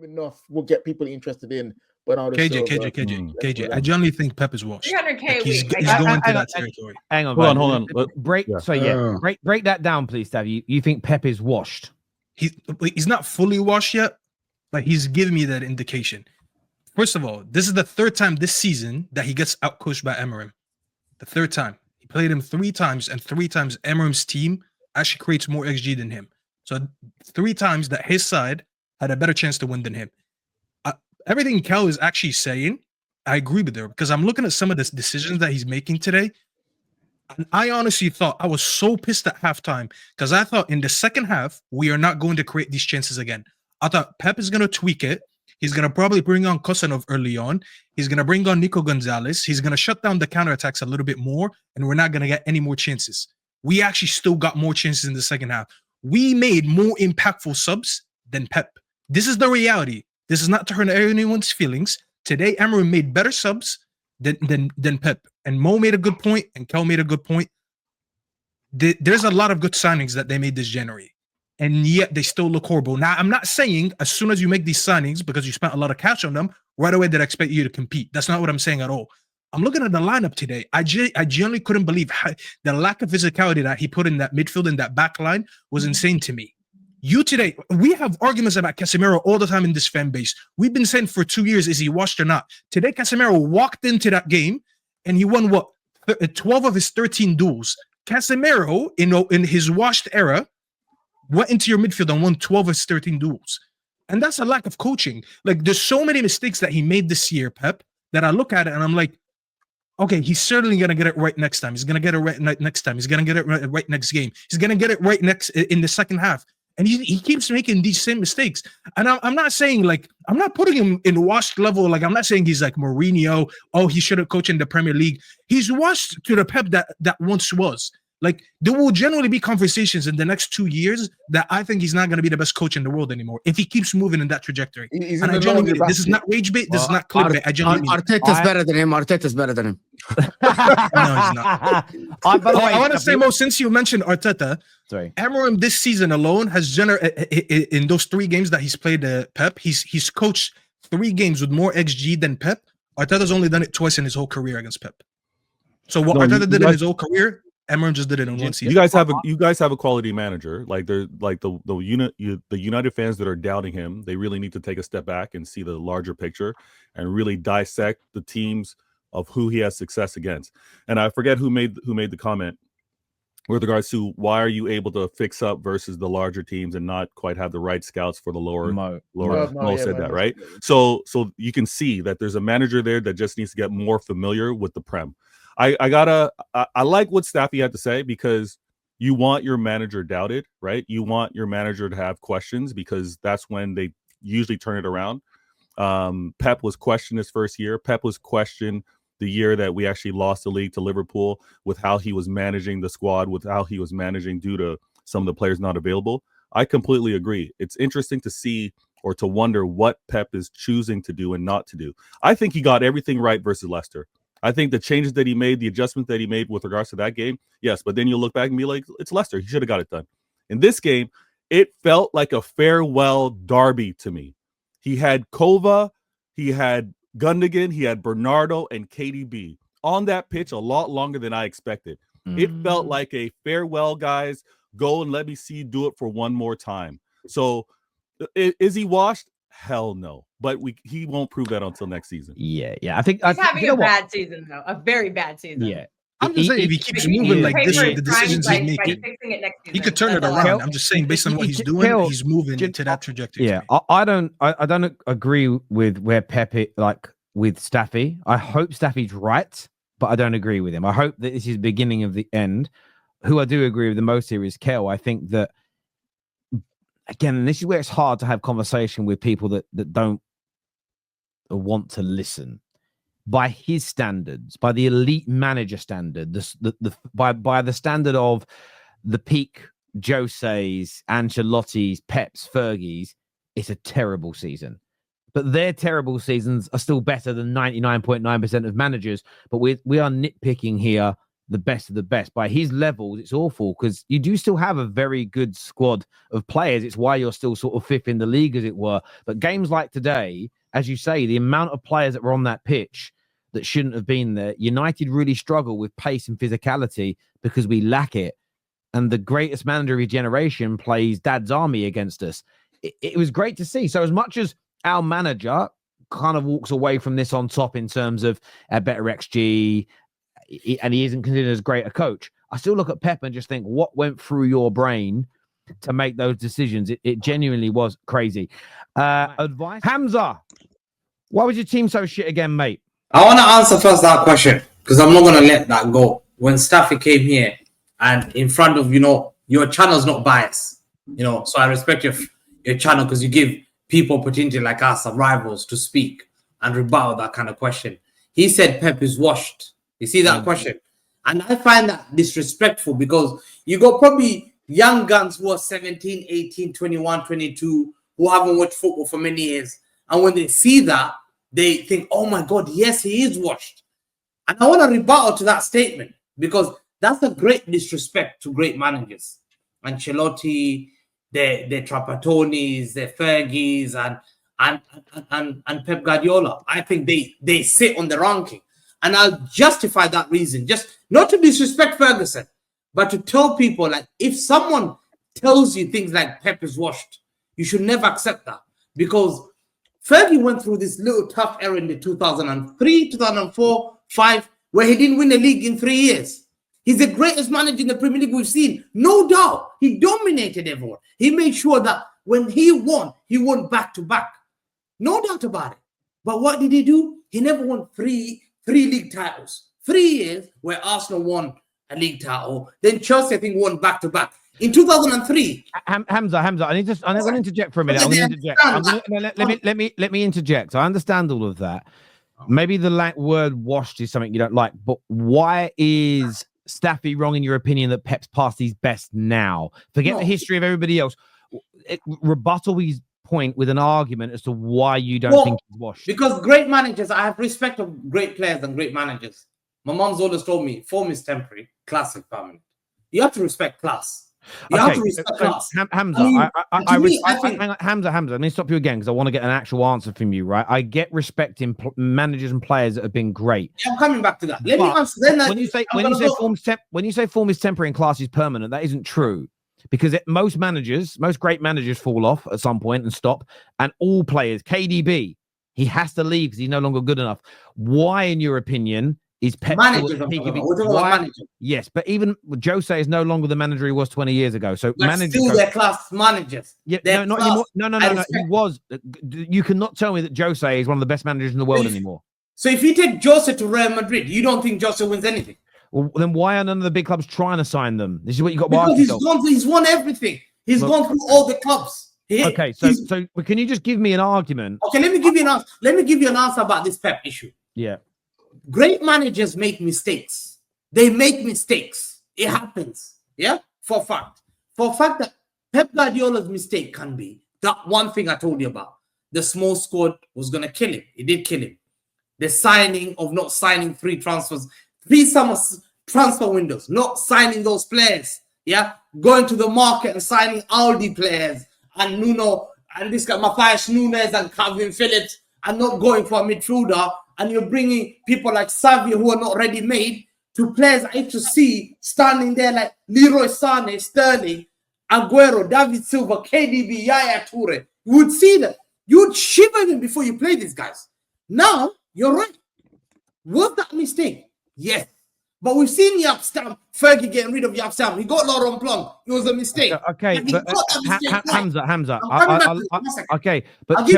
enough will get people interested in Bernardo Silva. KJ. I generally think Pep is washed. 300K Like he's week. going to that territory. Hang on, hold on. Break that down, please, Stav. You think Pep is washed? He's not fully washed yet, but he's giving me that indication. First of all, this is the third time this season that he gets outcoached by Emery. The third time. He played him 3 times, and 3 times Emery's team actually creates more XG than him. So 3 times that his side had a better chance to win than him. Everything Kel is actually saying, I agree with her, because I'm looking at some of the decisions that he's making today. And I honestly thought, I was so pissed at halftime, because I thought in the second half, we are not going to create these chances again. I thought Pep is going to tweak it. He's going to probably bring on Kosanov early on. He's going to bring on Nico Gonzalez. He's going to shut down the counterattacks a little bit more, and we're not going to get any more chances. We actually still got more chances in the second half. We made more impactful subs than Pep. This is the reality. This is not to hurt anyone's feelings. Today, Emery made better subs than Pep. And Mo made a good point, and Kel made a good point. There's a lot of good signings that they made this January, and yet they still look horrible. Now, I'm not saying as soon as you make these signings, because you spent a lot of cash on them, right away that I expect you to compete. That's not what I'm saying at all. I'm looking at the lineup today. I genuinely couldn't believe the lack of physicality that he put in that midfield and that back line was insane to me. Today, we have arguments about Casemiro all the time in this fan base. We've been saying for 2 years, is he washed or not? Today, Casemiro walked into that game and he won 12 of his 13 duels. Casemiro, in his washed era, went into your midfield and won 12 of his 13 duels. And that's a lack of coaching. Like, there's so many mistakes that he made this year, Pep, that I look at it and I'm like, okay, he's certainly going to get it right next time. He's going to get it right next time. He's going to get it right next game. He's going to get it right next in the second half. And he keeps making these same mistakes. And I'm not saying, like, I'm not putting him in washed level. Like, I'm not saying he's like Mourinho. Oh, he should have coached in the Premier League. He's washed to the Pep that once was. Like, there will generally be conversations in the next 2 years that I think he's not going to be the best coach in the world anymore if he keeps moving in that trajectory. And I genuinely, this is not rage bait. This is not clickbait. I genuinely Arteta's better than him. Arteta's better than him. No, he's not. I want to say, Mo, since you mentioned Arteta, Amorim this season alone has in those 3 games that he's played Pep, he's coached 3 games with more XG than Pep. Arteta's only done it twice in his whole career against Pep. So what Arteta did in his whole career, Emery just did it in 1 season. You guys have a quality manager. Like, they're like the United fans that are doubting him. They really need to take a step back and see the larger picture and really dissect the teams of who he has success against. And I forget who made the comment with regards to why are you able to fix up versus the larger teams and not quite have the right scouts for the lower. Mo said that, right? So you can see that there's a manager there that just needs to get more familiar with the Prem. I like what Staffy had to say, because you want your manager doubted, right? You want your manager to have questions, because that's when they usually turn it around. Pep was questioned his first year. Pep was questioned the year that we actually lost the league to Liverpool, with how he was managing the squad, with how he was managing due to some of the players not available. I completely agree. It's interesting to see or to wonder what Pep is choosing to do and not to do. I think he got everything right versus Leicester. I think the changes that he made, the adjustment that he made with regards to that game, yes, but then you look back and be like, it's Leicester. He should have got it done. In this game, it felt like a farewell derby to me. He had Kova, he had Gundogan, he had Bernardo, and KDB on that pitch a lot longer than I expected. It felt like a farewell, guys. Go and let me see you do it for one more time. So is he washed? Hell no. But he won't prove that until next season. Yeah. I think he's having a bad season, though. A very bad season. Yeah. I'm just saying, if he keeps moving like this, the decisions he's making, he could turn it around. I'm just saying, based on what he's doing, he's moving into that trajectory. Yeah, I don't agree with where Pep with Staffy. I hope Staffy's right, but I don't agree with him. I hope that this is the beginning of the end. Who I do agree with the most here is Kel. I think that, again, and this is where it's hard to have conversation with people that don't want to listen. By his standards, by the elite manager standard, by the standard of the peak Jose's, Ancelotti's, Pep's, Fergie's, it's a terrible season. But their terrible seasons are still better than 99.9% of managers. But we are nitpicking here the best of the best. By his levels, it's awful because you do still have a very good squad of players. It's why you're still sort of fifth in the league, as it were. But games like today, as you say, the amount of players that were on that pitch that shouldn't have been there, United really struggle with pace and physicality because we lack it. And the greatest manager of his generation plays Dad's Army against us. It was great to see. So as much as our manager kind of walks away from this on top in terms of a better XG, and he isn't considered as great a coach, I still look at Pep and just think, what went through your brain to make those decisions? It genuinely was crazy. Advice? Hamza, why was your team so shit again, mate? I want to answer first that question because I'm not going to let that go. When Staffy came here and in front of, your channel's not biased, so I respect your channel because you give people opportunity like us, our rivals, to speak and rebuttal that kind of question. He said Pep is washed. You see that question? And I find that disrespectful because you got probably young guns who are 17, 18, 21, 22, who haven't watched football for many years. And when they see that, they think, oh my God, yes, he is washed. And I want to rebuttal to that statement because that's a great disrespect to great managers. Ancelotti, the Trapattoni's, the Fergies, and Pep Guardiola. I think they sit on the ranking. And I'll justify that reason, just not to disrespect Ferguson, but to tell people, like, if someone tells you things like Pep is washed, you should never accept that. Because Fergie went through this little tough era in the 2003, 2004, 5, where he didn't win a league in 3 years. He's the greatest manager in the Premier League we've seen. No doubt. He dominated everyone. He made sure that when he won back to back. No doubt about it. But what did he do? He never won three league titles. 3 years where Arsenal won a league title. Then Chelsea, I think, won back to back. In 2003. Hamza, I want to interject for a minute. I'm going to interject. Let me interject. I understand all of that. Maybe the word washed is something you don't like, but why is Staffy wrong in your opinion that Pep's past his best now? Forget the history of everybody else. Rebuttal his point with an argument as to why you don't think he's washed. Because great managers, I have respect of great players and great managers. My mom's always told me, form is temporary, class is permanent. You have to respect class. You have to respect class. Hamza, Hamza, let me stop you again because I want to get an actual answer from you, right? I get respecting managers and players that have been great. Yeah, I'm coming back to that. Let me answer. Then when you say form is temporary and class is permanent, that isn't true. Because most great managers fall off at some point and stop. And all players, KDB, he has to leave because he's no longer good enough. Why, in your opinion, is Pep managers? Yes, but even Jose is no longer the manager he was 20 years ago. So managers still their class managers. Yeah, not anymore. No. He was. You cannot tell me that Jose is one of the best managers in the world anymore. So if you take Jose to Real Madrid, you don't think Jose wins anything? Well, then why are none of the big clubs trying to sign them? This is what you got. Because he's won everything. He's gone through all the clubs. So can you just give me an argument? Okay, let me give you an answer. Let me give you an answer about this Pep issue. Yeah. Great managers make mistakes. They make mistakes. It happens. Yeah? For a fact. For a fact that Pep Guardiola's mistake can be that one thing I told you about. The small squad was going to kill him. It did kill him. The signing of not signing 3 summer transfer windows, not signing those players. Yeah? Going to the market and signing Aldi players and Nuno and this guy, Matthias Nunes and Calvin Phillips and not going for a midfielder. And you're bringing people like Savio who are not ready-made to players I used to see standing there like Leroy Sane, Sterling, Aguero, David Silva, KDB, Yaya Toure. You would see that. You would shiver them before you play these guys. Now, you're right. Was that a mistake? Yes. But we've seen Yap Stam, Fergie getting rid of Yap Stam. He got Laurent Blanc. It was a mistake. Okay, but Hamza. Okay, but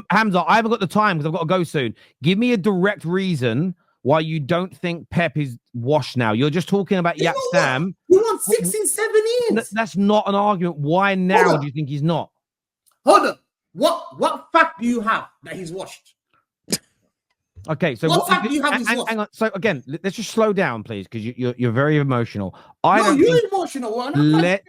Hamza, I haven't got the time because I've got to go soon. Give me a direct reason why you don't think Pep is washed now. You're just talking about Yap Stam. He won 6 in 7 years. That's not an argument. Why now do you think he's not? Hold on. What fact do you have that he's washed? Okay, so hang on. So again, let's just slow down, please, because you're very emotional. You're emotional. Let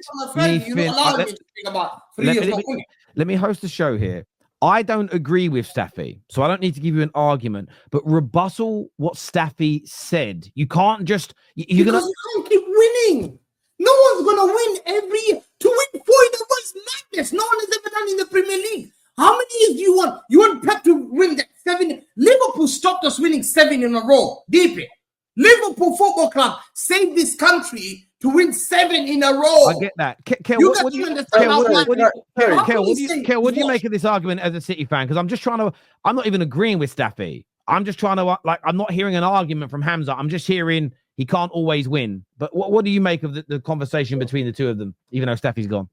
me host the show here. I don't agree with Staffy, so I don't need to give you an argument, but rebuttal what Staffy said. You can't just you're because you can't keep winning. No one's gonna win every year. To win 4 in a row is madness. No one has ever done in the Premier League. How many years do you want? You want Pep to win that 7? Liverpool stopped us winning 7 in a row. Deep it. Liverpool Football Club saved this country to win 7 in a row. I get that. What do you make of this argument as a City fan? Because I'm just trying to. I'm not even agreeing with Staffy. I'm just trying to I'm not hearing an argument from Hamza. I'm just hearing he can't always win. But what do you make of the conversation between the two of them, even though Staffy's gone?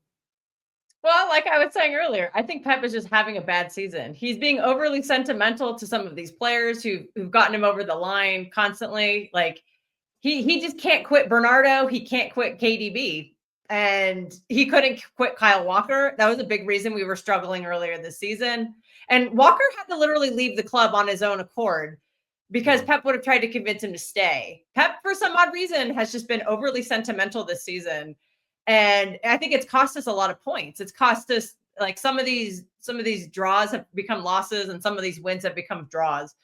Well, like I was saying earlier, I think Pep is just having a bad season. He's being overly sentimental to some of these players who've gotten him over the line constantly. Like he just can't quit Bernardo. He can't quit KDB. And he couldn't quit Kyle Walker. That was a big reason we were struggling earlier this season. And Walker had to literally leave the club on his own accord because Pep would have tried to convince him to stay. Pep, for some odd reason, has just been overly sentimental this season. And I think it's cost us a lot of points. It's cost us, like, some of these draws have become losses and some of these wins have become draws.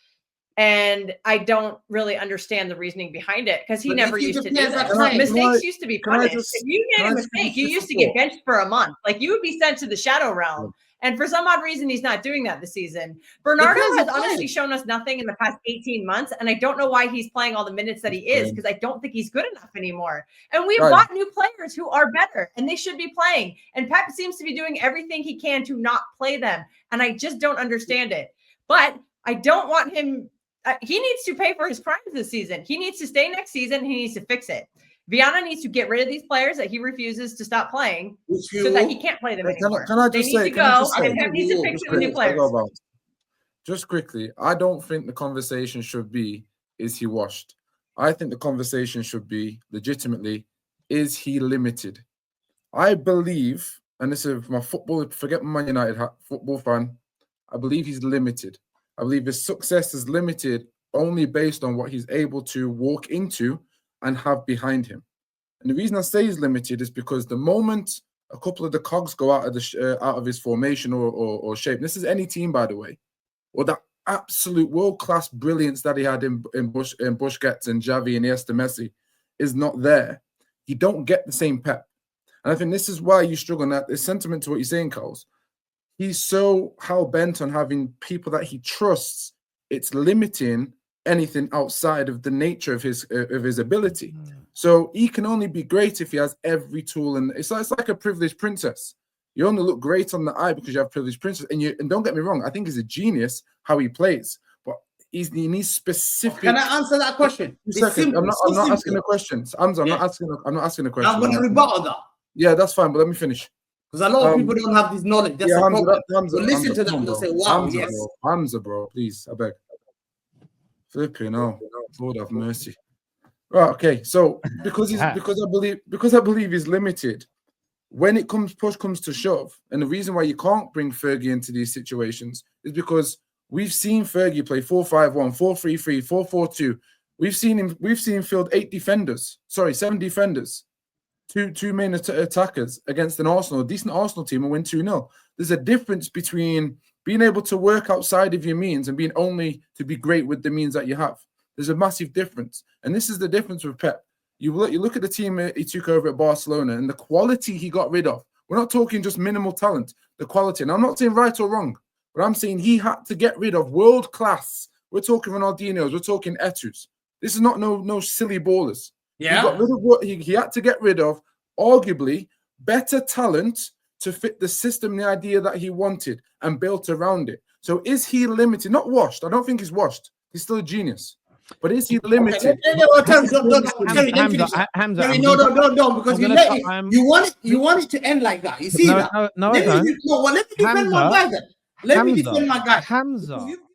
And I don't really understand the reasoning behind it because he never used to do that. Mistakes used to be punished. If you made a mistake, you used to get benched for a month. Like, you would be sent to the shadow realm. And for some odd reason, he's not doing that this season. Bernardo has honestly shown us nothing in the past 18 months. And I don't know why he's playing all the minutes that he is, because I don't think he's good enough anymore. And we've got new players who are better and they should be playing. And Pep seems to be doing everything he can to not play them. And I just don't understand it. But I don't want him. He needs to pay for his crimes this season. He needs to stay next season. He needs to fix it. Viana needs to get rid of these players that he refuses to stop playing so that he can't play them anymore. Can I just say, and Pep needs to fix it with new players. Just quickly, I don't think the conversation should be, is he washed? I think the conversation should be, legitimately, is he limited? I believe, and this is my football, forget my Man United football fan, I believe he's limited. I believe his success is limited only based on what he's able to walk into and have behind him. And the reason I say he's limited is because the moment a couple of the cogs go out of his formation or shape, and this is any team, by the way, or that absolute world-class brilliance that he had in Busquets and Xavi and Iniesta, Messi is not there, you don't get the same Pep. And I think this is why you struggle. And that is sentiment to what you're saying, Carlos. He's so hell-bent on having people that he trusts, it's limiting anything outside of the nature of his ability. So he can only be great if he has every tool, and it's like a privileged princess. You only look great on the eye because you have privileged princess. And don't get me wrong, I think he's a genius how he plays, but he needs specific. Can I answer that question? I'm not asking a question. I'm not asking a question. I'm going to rebuttal that. Yeah, that's fine, but let me finish. Because a lot of people don't have this knowledge. That's a problem. Listen to them and they'll say, wow, yes. Hamza, bro, please, I beg. Flipping, no. Lord have mercy. Right, okay. So because I believe he's limited, when push comes to shove, and the reason why you can't bring Fergie into these situations is because we've seen Fergie play 4-5-1, 4-3-3, 4-4-2. We've seen him field 7 defenders, two main attackers against a decent Arsenal team, and win 2-0. There's a difference between being able to work outside of your means and being only to be great with the means that you have. There's a massive difference. And this is the difference with Pep. You look at the team he took over at Barcelona and the quality he got rid of. We're not talking just minimal talent, the quality. And I'm not saying right or wrong, but I'm saying he had to get rid of world class. We're talking Ronaldinho's, we're talking Etus. This is not no silly ballers. Yeah. He got rid of what he had to get rid of, arguably better talent to fit the system, the idea that he wanted and built around it. So is he limited? Not washed. I don't think he's washed. He's still a genius. But is he limited? Hamza, no, because you want it to end like that. You see that? No, let me defend my guy then. Let me defend my guy. Hamza,